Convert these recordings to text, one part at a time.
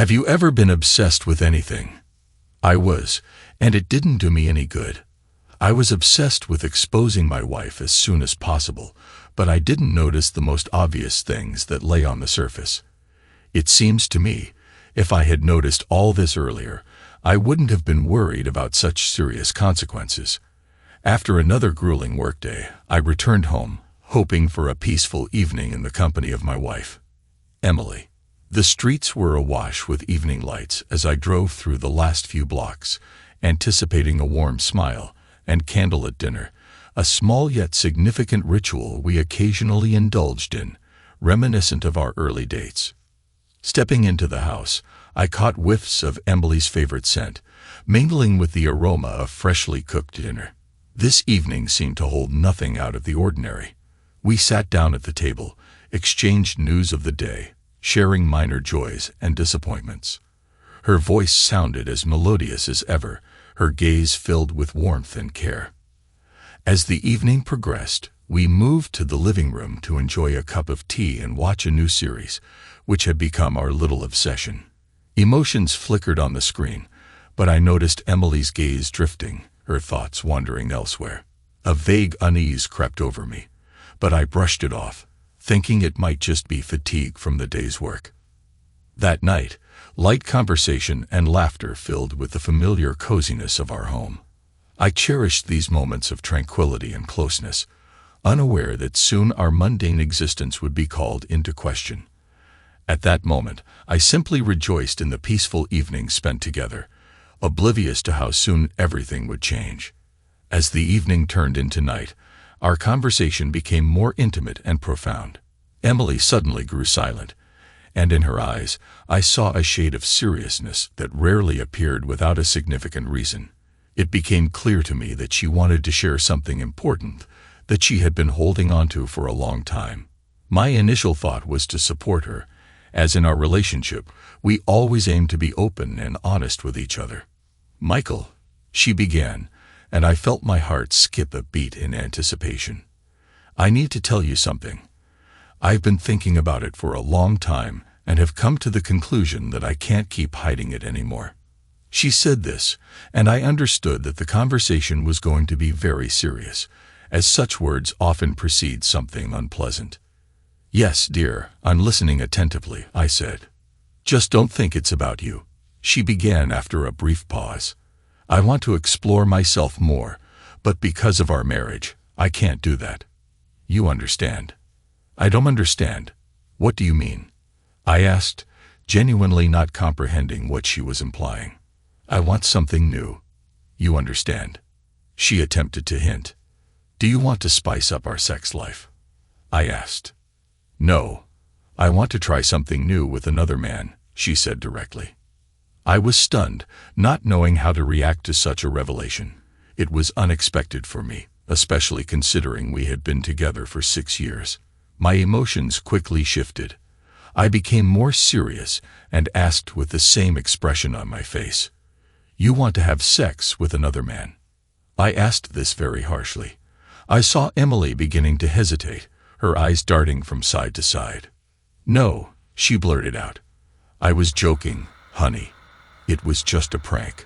Have you ever been obsessed with anything? I was, and it didn't do me any good. I was obsessed with exposing my wife as soon as possible, but I didn't notice the most obvious things that lay on the surface. It seems to me, if I had noticed all this earlier, I wouldn't have been worried about such serious consequences. After another grueling workday, I returned home, hoping for a peaceful evening in the company of my wife, Emily. The streets were awash with evening lights as I drove through the last few blocks, anticipating a warm smile and candlelit dinner, a small yet significant ritual we occasionally indulged in, reminiscent of our early dates. Stepping into the house, I caught whiffs of Emily's favorite scent, mingling with the aroma of freshly cooked dinner. This evening seemed to hold nothing out of the ordinary. We sat down at the table, exchanged news of the day, sharing minor joys and disappointments. Her voice sounded as melodious as ever, her gaze filled with warmth and care. As the evening progressed, we moved to the living room to enjoy a cup of tea and watch a new series, which had become our little obsession. Emotions flickered on the screen, but I noticed Emily's gaze drifting, her thoughts wandering elsewhere. A vague unease crept over me, but I brushed it off, thinking it might just be fatigue from the day's work. That night, light conversation and laughter filled with the familiar coziness of our home. I cherished these moments of tranquility and closeness, unaware that soon our mundane existence would be called into question. At that moment, I simply rejoiced in the peaceful evening spent together, oblivious to how soon everything would change. As the evening turned into night, our conversation became more intimate and profound. Emily suddenly grew silent, and in her eyes, I saw a shade of seriousness that rarely appeared without a significant reason. It became clear to me that she wanted to share something important that she had been holding on to for a long time. My initial thought was to support her, as in our relationship, we always aimed to be open and honest with each other. "Michael," she began, and I felt my heart skip a beat in anticipation. "I need to tell you something. I've been thinking about it for a long time and have come to the conclusion that I can't keep hiding it anymore." She said this, and I understood that the conversation was going to be very serious, as such words often precede something unpleasant. "Yes, dear, I'm listening attentively," I said. "Just don't think it's about you," she began after a brief pause. "I want to explore myself more, but because of our marriage, I can't do that. You understand?" "I don't understand. What do you mean?" I asked, genuinely not comprehending what she was implying. "I want something new. You understand?" She attempted to hint. "Do you want to spice up our sex life?" I asked. "No. I want to try something new with another man," she said directly. I was stunned, not knowing how to react to such a revelation. It was unexpected for me, especially considering we had been together for 6 years. My emotions quickly shifted. I became more serious and asked with the same expression on my face, "You want to have sex with another man?" I asked this very harshly. I saw Emily beginning to hesitate, her eyes darting from side to side. "No," she blurted out. "I was joking, honey. It was just a prank."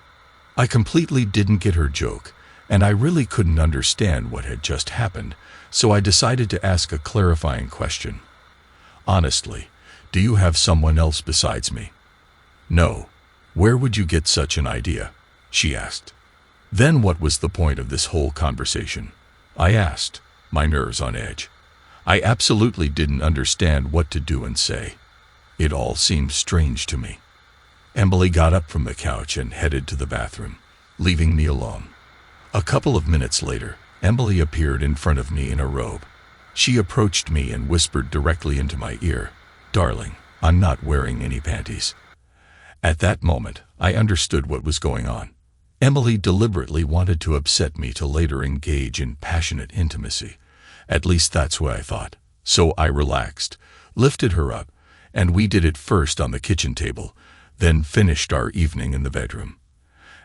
I completely didn't get her joke, and I really couldn't understand what had just happened, so I decided to ask a clarifying question. "Honestly, do you have someone else besides me?" "No. Where would you get such an idea?" she asked. "Then what was the point of this whole conversation?" I asked, my nerves on edge. I absolutely didn't understand what to do and say. It all seemed strange to me. Emily got up from the couch and headed to the bathroom, leaving me alone. A couple of minutes later, Emily appeared in front of me in a robe. She approached me and whispered directly into my ear, "Darling, I'm not wearing any panties." At that moment, I understood what was going on. Emily deliberately wanted to upset me to later engage in passionate intimacy. At least that's what I thought. So I relaxed, lifted her up, and we did it first on the kitchen table, then finished our evening in the bedroom.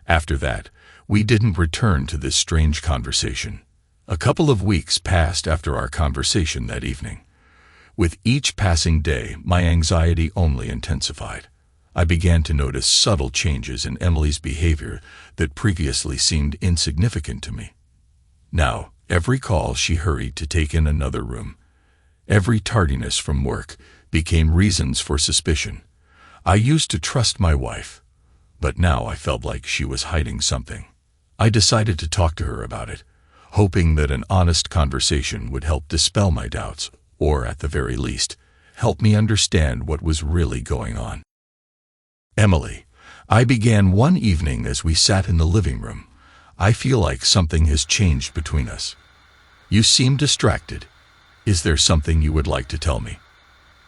After that, we didn't return to this strange conversation. A couple of weeks passed after our conversation that evening. With each passing day, my anxiety only intensified. I began to notice subtle changes in Emily's behavior that previously seemed insignificant to me. Now, every call she hurried to take in another room. Every tardiness from work became reasons for suspicion. I used to trust my wife, but now I felt like she was hiding something. I decided to talk to her about it, hoping that an honest conversation would help dispel my doubts, or at the very least, help me understand what was really going on. Emily, I began one evening as we sat in the living room. I feel like something has changed between us. You seem distracted. Is there something you would like to tell me?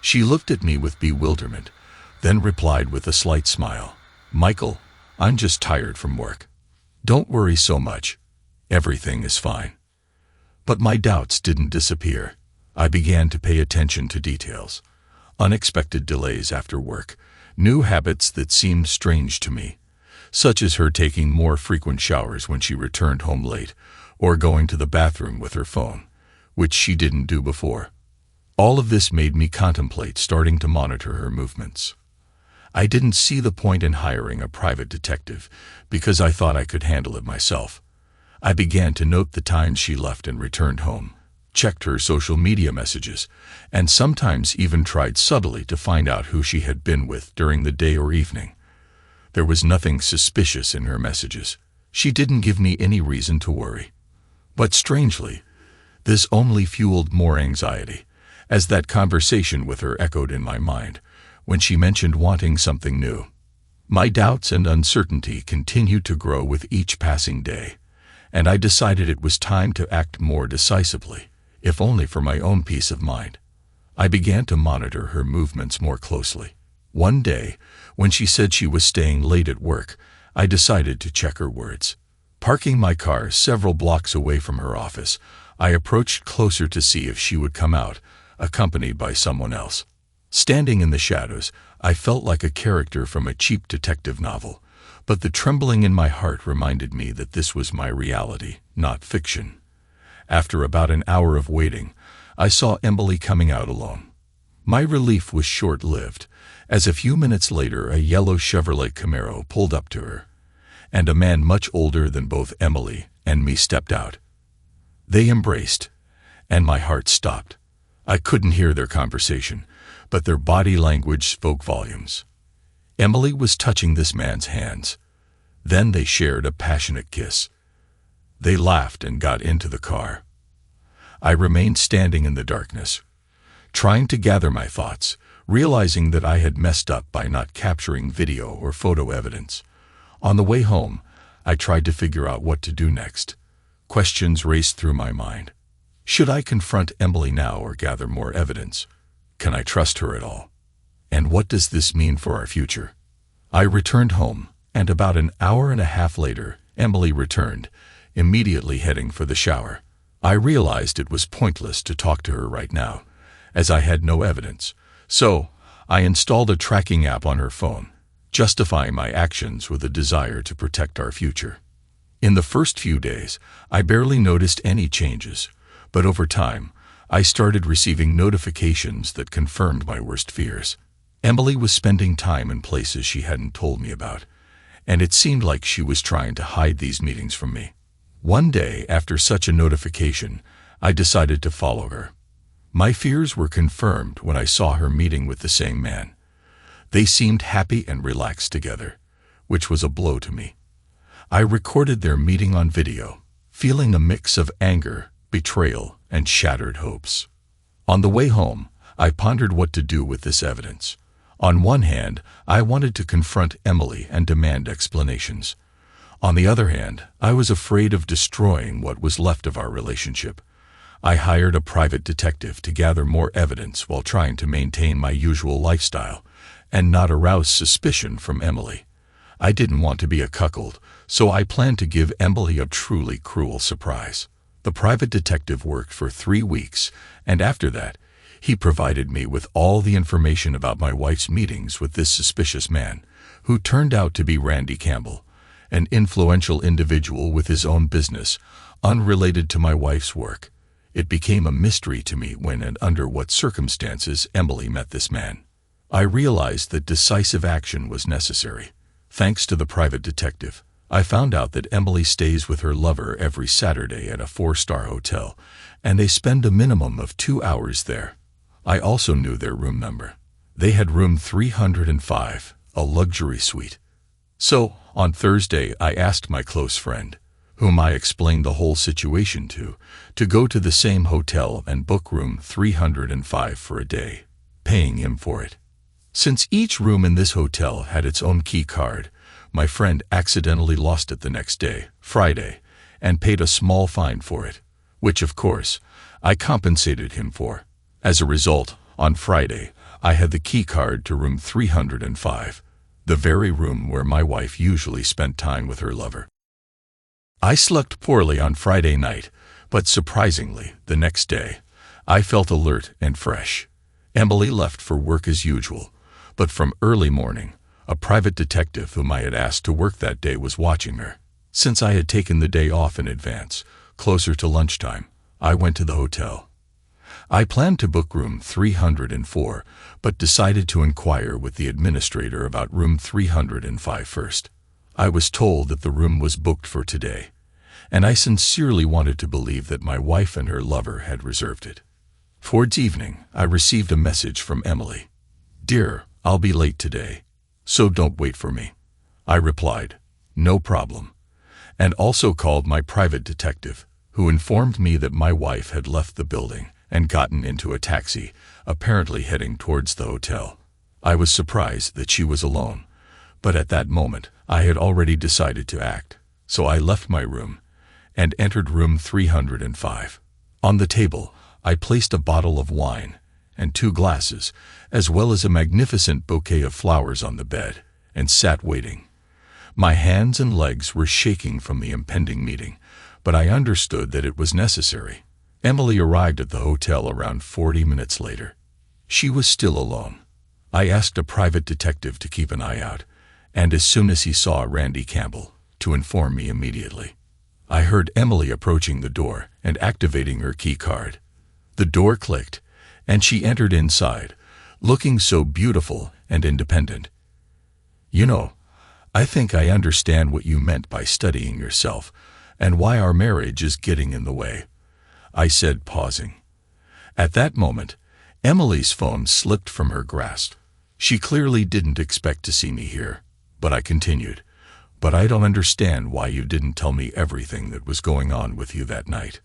She looked at me with bewilderment, then replied with a slight smile. Michael, I'm just tired from work. Don't worry so much. Everything is fine. But my doubts didn't disappear. I began to pay attention to details. Unexpected delays after work, new habits that seemed strange to me, such as her taking more frequent showers when she returned home late, or going to the bathroom with her phone, which she didn't do before. All of this made me contemplate starting to monitor her movements. I didn't see the point in hiring a private detective because I thought I could handle it myself. I began to note the times she left and returned home, checked her social media messages, and sometimes even tried subtly to find out who she had been with during the day or evening. There was nothing suspicious in her messages. She didn't give me any reason to worry. But strangely, this only fueled more anxiety, as that conversation with her echoed in my mind when she mentioned wanting something new. My doubts and uncertainty continued to grow with each passing day, and I decided it was time to act more decisively, if only for my own peace of mind. I began to monitor her movements more closely. One day, when she said she was staying late at work, I decided to check her words. Parking my car several blocks away from her office, I approached closer to see if she would come out, accompanied by someone else. Standing in the shadows, I felt like a character from a cheap detective novel, but the trembling in my heart reminded me that this was my reality, not fiction. After about an hour of waiting, I saw Emily coming out alone. My relief was short-lived, as a few minutes later a yellow Chevrolet Camaro pulled up to her, and a man much older than both Emily and me stepped out. They embraced, and my heart stopped. I couldn't hear their conversation, but their body language spoke volumes. Emily was touching this man's hands. Then they shared a passionate kiss. They laughed and got into the car. I remained standing in the darkness, trying to gather my thoughts, realizing that I had messed up by not capturing video or photo evidence. On the way home, I tried to figure out what to do next. Questions raced through my mind. Should I confront Emily now or gather more evidence? Can I trust her at all? And what does this mean for our future? I returned home, and about an hour and a half later, Emily returned, immediately heading for the shower. I realized it was pointless to talk to her right now, as I had no evidence. So, I installed a tracking app on her phone, justifying my actions with a desire to protect our future. In the first few days, I barely noticed any changes, but over time, I started receiving notifications that confirmed my worst fears. Emily was spending time in places she hadn't told me about, and it seemed like she was trying to hide these meetings from me. One day, after such a notification, I decided to follow her. My fears were confirmed when I saw her meeting with the same man. They seemed happy and relaxed together, which was a blow to me. I recorded their meeting on video, feeling a mix of anger, betrayal, and shattered hopes. On the way home, I pondered what to do with this evidence. On one hand, I wanted to confront Emily and demand explanations. On the other hand, I was afraid of destroying what was left of our relationship. I hired a private detective to gather more evidence while trying to maintain my usual lifestyle and not arouse suspicion from Emily. I didn't want to be a cuckold, so I planned to give Emily a truly cruel surprise. The private detective worked for 3 weeks, and after that, he provided me with all the information about my wife's meetings with this suspicious man, who turned out to be Randy Campbell, an influential individual with his own business, unrelated to my wife's work. It became a mystery to me when and under what circumstances Emily met this man. I realized that decisive action was necessary. Thanks to the private detective, I found out that Emily stays with her lover every Saturday at a 4-star hotel, and they spend a minimum of 2 hours there. I also knew their room number. They had room 305, a luxury suite. So, on Thursday, I asked my close friend, whom I explained the whole situation to go to the same hotel and book room 305 for a day, paying him for it. Since each room in this hotel had its own key card, my friend accidentally lost it the next day, Friday, and paid a small fine for it, which, of course, I compensated him for. As a result, on Friday, I had the key card to room 305, the very room where my wife usually spent time with her lover. I slept poorly on Friday night, but surprisingly, the next day, I felt alert and fresh. Emily left for work as usual, but from early morning, a private detective whom I had asked to work that day was watching her. Since I had taken the day off in advance, closer to lunchtime, I went to the hotel. I planned to book room 304, but decided to inquire with the administrator about room 305 first. I was told that the room was booked for today, and I sincerely wanted to believe that my wife and her lover had reserved it. Towards evening, I received a message from Emily. "Dear, I'll be late today, so don't wait for me." I replied, "No problem," and also called my private detective, who informed me that my wife had left the building and gotten into a taxi, apparently heading towards the hotel. I was surprised that she was alone, but at that moment I had already decided to act, so I left my room and entered room 305. On the table, I placed a bottle of wine and 2 glasses, as well as a magnificent bouquet of flowers on the bed, and sat waiting. My hands and legs were shaking from the impending meeting, but I understood that it was necessary. Emily arrived at the hotel around 40 minutes later. She was still alone. I asked a private detective to keep an eye out, and as soon as he saw Randy Campbell, to inform me immediately. I heard Emily approaching the door and activating her key card. The door clicked, and she entered inside, looking so beautiful and independent. "You know, I think I understand what you meant by studying yourself, and why our marriage is getting in the way," I said, pausing. At that moment, Emily's phone slipped from her grasp. She clearly didn't expect to see me here, but I continued, "But I don't understand why you didn't tell me everything that was going on with you that night."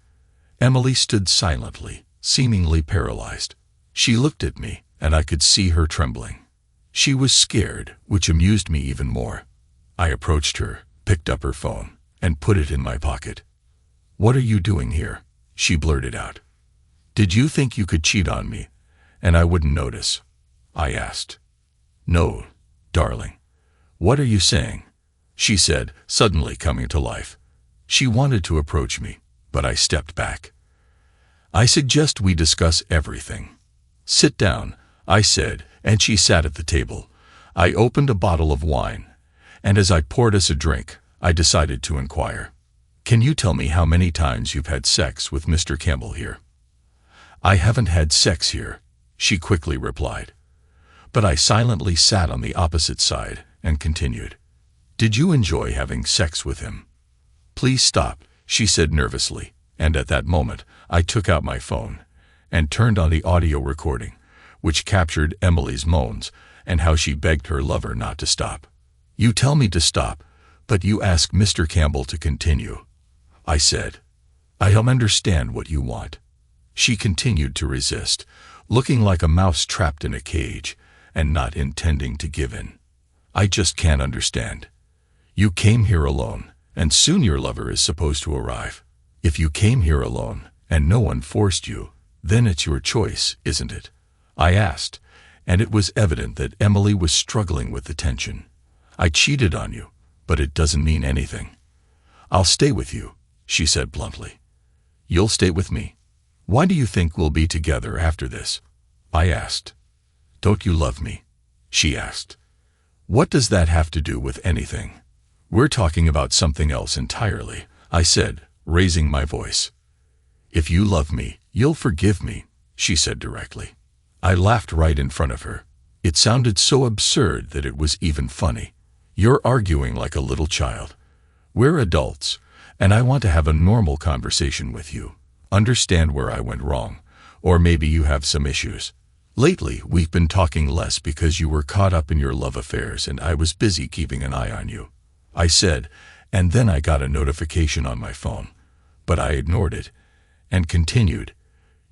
Emily stood silently, seemingly paralyzed. She looked at me, and I could see her trembling. She was scared, which amused me even more. I approached her, picked up her phone, and put it in my pocket. "What are you doing here?" she blurted out. "Did you think you could cheat on me, and I wouldn't notice?" I asked. "No, darling. What are you saying?" she said, suddenly coming to life. She wanted to approach me, but I stepped back. "I suggest we discuss everything. Sit down," I said, and she sat at the table. I opened a bottle of wine, and as I poured us a drink, I decided to inquire. "Can you tell me how many times you've had sex with Mr. Campbell here?" "I haven't had sex here," she quickly replied. But I silently sat on the opposite side and continued. "Did you enjoy having sex with him?" "Please stop," she said nervously, and at that moment, I took out my phone and turned on the audio recording, which captured Emily's moans and how she begged her lover not to stop. "You tell me to stop, but you ask Mr. Campbell to continue," I said. "I don't understand what you want." She continued to resist, looking like a mouse trapped in a cage and not intending to give in. "I just can't understand. You came here alone, and soon your lover is supposed to arrive. If you came here alone and no one forced you, then it's your choice, isn't it?" I asked, and it was evident that Emily was struggling with the tension. "I cheated on you, but it doesn't mean anything." "I'll stay with you," she said bluntly. "You'll stay with me? Why do you think we'll be together after this?" I asked. "Don't you love me?" she asked. "What does that have to do with anything? We're talking about something else entirely," I said, raising my voice. "If you love me, you'll forgive me," she said directly. I laughed right in front of her. It sounded so absurd that it was even funny. "You're arguing like a little child. We're adults, and I want to have a normal conversation with you. Understand where I went wrong, or maybe you have some issues. Lately, we've been talking less because you were caught up in your love affairs and I was busy keeping an eye on you," I said, and then I got a notification on my phone. But I ignored it and continued.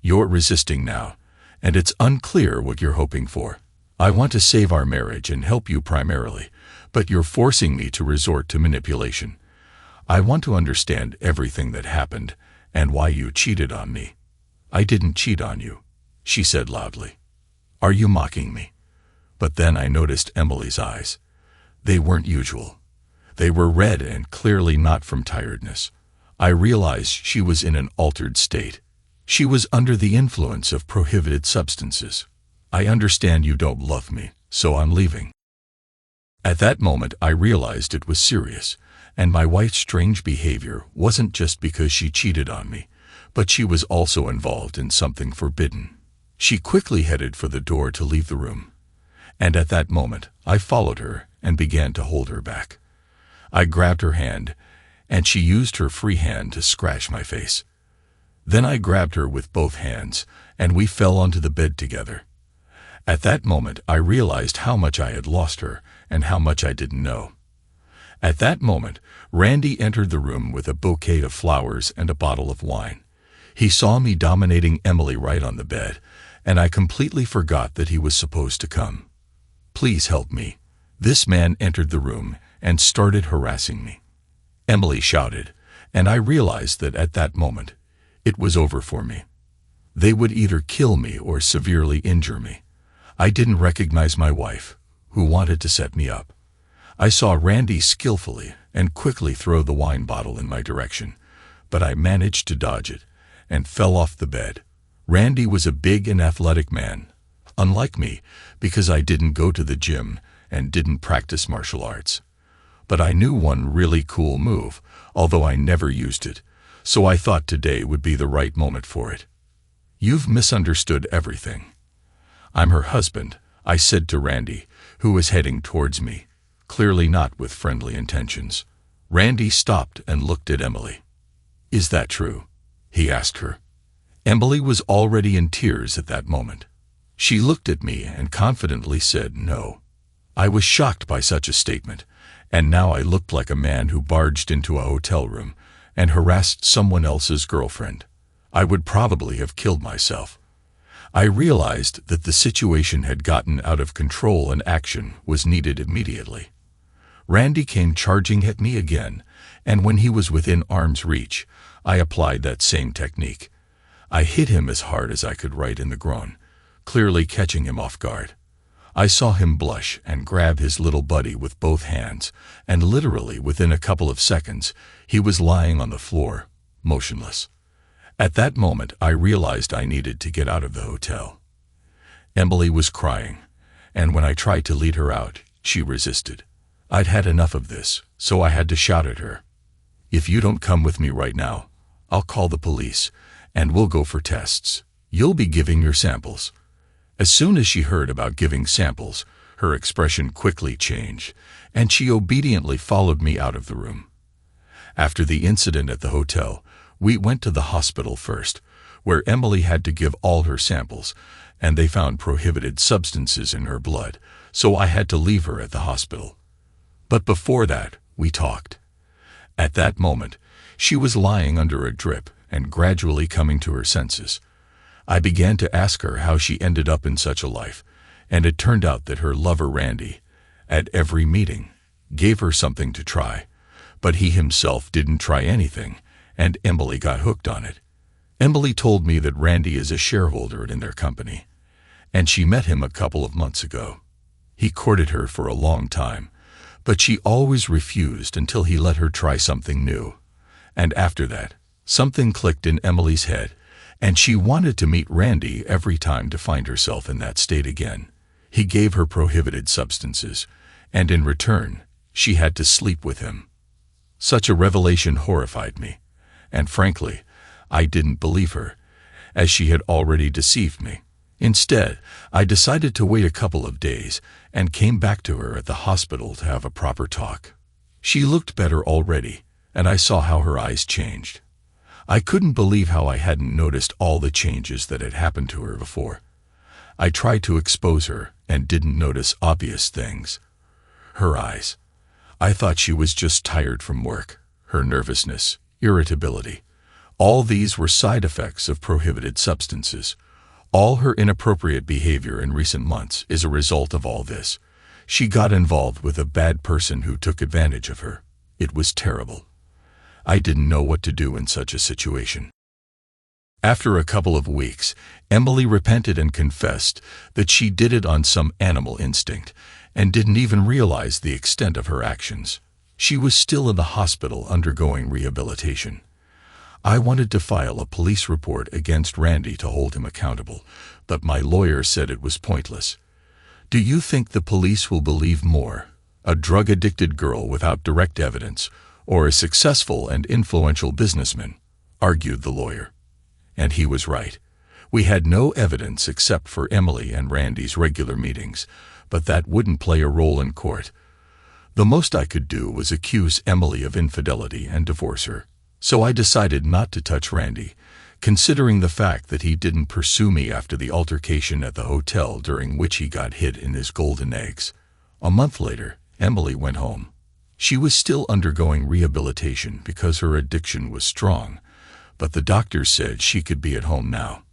"You're resisting now, and it's unclear what you're hoping for. I want to save our marriage and help you primarily, but you're forcing me to resort to manipulation. I want to understand everything that happened and why you cheated on me." "I didn't cheat on you," she said loudly. "Are you mocking me?" But then I noticed Emily's eyes. They weren't usual. They were red and clearly not from tiredness. I realized she was in an altered state. She was under the influence of prohibited substances. "I understand you don't love me, so I'm leaving." At that moment, I realized it was serious, and my wife's strange behavior wasn't just because she cheated on me, but she was also involved in something forbidden. She quickly headed for the door to leave the room, and at that moment, I followed her and began to hold her back. I grabbed her hand, and she used her free hand to scratch my face. Then I grabbed her with both hands, and we fell onto the bed together. At that moment, I realized how much I had lost her and how much I didn't know. At that moment, Randy entered the room with a bouquet of flowers and a bottle of wine. He saw me dominating Emily right on the bed, and I completely forgot that he was supposed to come. "Please help me." This man entered the room and started harassing me. Emily shouted, and I realized that at that moment, it was over for me. They would either kill me or severely injure me. I didn't recognize my wife, who wanted to set me up. I saw Randy skillfully and quickly throw the wine bottle in my direction, but I managed to dodge it and fell off the bed. Randy was a big and athletic man, unlike me, because I didn't go to the gym and didn't practice martial arts. But I knew one really cool move, although I never used it, so I thought today would be the right moment for it. "You've misunderstood everything. I'm her husband," I said to Randy, who was heading towards me, clearly not with friendly intentions. Randy stopped and looked at Emily. "Is that true?" he asked her. Emily was already in tears at that moment. She looked at me and confidently said no. I was shocked by such a statement, and now I looked like a man who barged into a hotel room and harassed someone else's girlfriend. I would probably have killed myself. I realized that the situation had gotten out of control and action was needed immediately. Randy came charging at me again, and when he was within arm's reach, I applied that same technique. I hit him as hard as I could right in the groin, clearly catching him off guard. I saw him blush and grab his little buddy with both hands, and literally within a couple of seconds, he was lying on the floor, motionless. At that moment, I realized I needed to get out of the hotel. Emily was crying, and when I tried to lead her out, she resisted. I'd had enough of this, so I had to shout at her. "If you don't come with me right now, I'll call the police, and we'll go for tests. You'll be giving your samples." As soon as she heard about giving samples, her expression quickly changed, and she obediently followed me out of the room. After the incident at the hotel, we went to the hospital first, where Emily had to give all her samples, and they found prohibited substances in her blood, so I had to leave her at the hospital. But before that, we talked. At that moment, she was lying under a drip and gradually coming to her senses. I began to ask her how she ended up in such a life, and it turned out that her lover Randy, at every meeting, gave her something to try, but he himself didn't try anything, and Emily got hooked on it. Emily told me that Randy is a shareholder in their company, and she met him a couple of months ago. He courted her for a long time, but she always refused until he let her try something new. And after that, something clicked in Emily's head, and she wanted to meet Randy every time to find herself in that state again. He gave her prohibited substances, and in return, she had to sleep with him. Such a revelation horrified me, and frankly, I didn't believe her, as she had already deceived me. Instead, I decided to wait a couple of days and came back to her at the hospital to have a proper talk. She looked better already, and I saw how her eyes changed. I couldn't believe how I hadn't noticed all the changes that had happened to her before. I tried to expose her and didn't notice obvious things. Her eyes. I thought she was just tired from work. Her nervousness, irritability. All these were side effects of prohibited substances. All her inappropriate behavior in recent months is a result of all this. She got involved with a bad person who took advantage of her. It was terrible. I didn't know what to do in such a situation. After a couple of weeks, Emily repented and confessed that she did it on some animal instinct and didn't even realize the extent of her actions. She was still in the hospital undergoing rehabilitation. I wanted to file a police report against Randy to hold him accountable, but my lawyer said it was pointless. Do you think the police will believe more? A drug-addicted girl without direct evidence, or a successful and influential businessman? Argued the lawyer. And he was right. We had no evidence except for Emily and Randy's regular meetings, but that wouldn't play a role in court. The most I could do was accuse Emily of infidelity and divorce her. So I decided not to touch Randy, considering the fact that he didn't pursue me after the altercation at the hotel during which he got hit in his golden eggs. A month later, Emily went home. She was still undergoing rehabilitation because her addiction was strong, but the doctors said she could be at home now.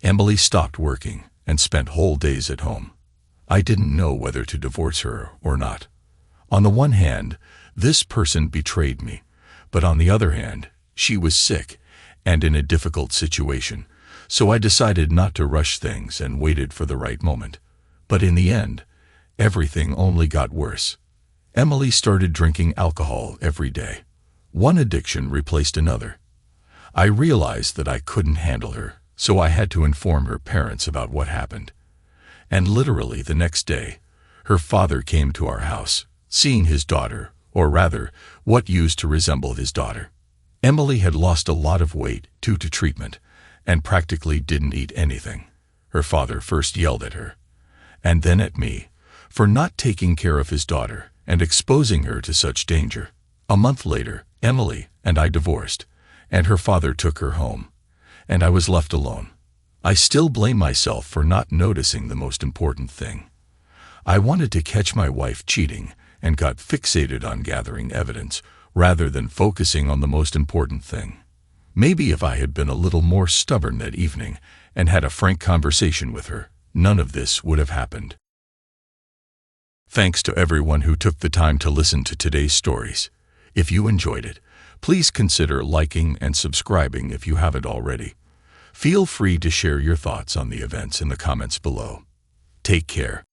Emily stopped working and spent whole days at home. I didn't know whether to divorce her or not. On the one hand, this person betrayed me, but on the other hand, she was sick and in a difficult situation, so I decided not to rush things and waited for the right moment. But in the end, everything only got worse. Emily started drinking alcohol every day. One addiction replaced another. I realized that I couldn't handle her, so I had to inform her parents about what happened. And literally the next day, her father came to our house, seeing his daughter, or rather, what used to resemble his daughter. Emily had lost a lot of weight due to treatment, and practically didn't eat anything. Her father first yelled at her, and then at me, for not taking care of his daughter and exposing her to such danger. A month later, Emily and I divorced, and her father took her home, and I was left alone. I still blame myself for not noticing the most important thing. I wanted to catch my wife cheating and got fixated on gathering evidence rather than focusing on the most important thing. Maybe if I had been a little more stubborn that evening and had a frank conversation with her, none of this would have happened. Thanks to everyone who took the time to listen to today's stories. If you enjoyed it, please consider liking and subscribing if you haven't already. Feel free to share your thoughts on the events in the comments below. Take care.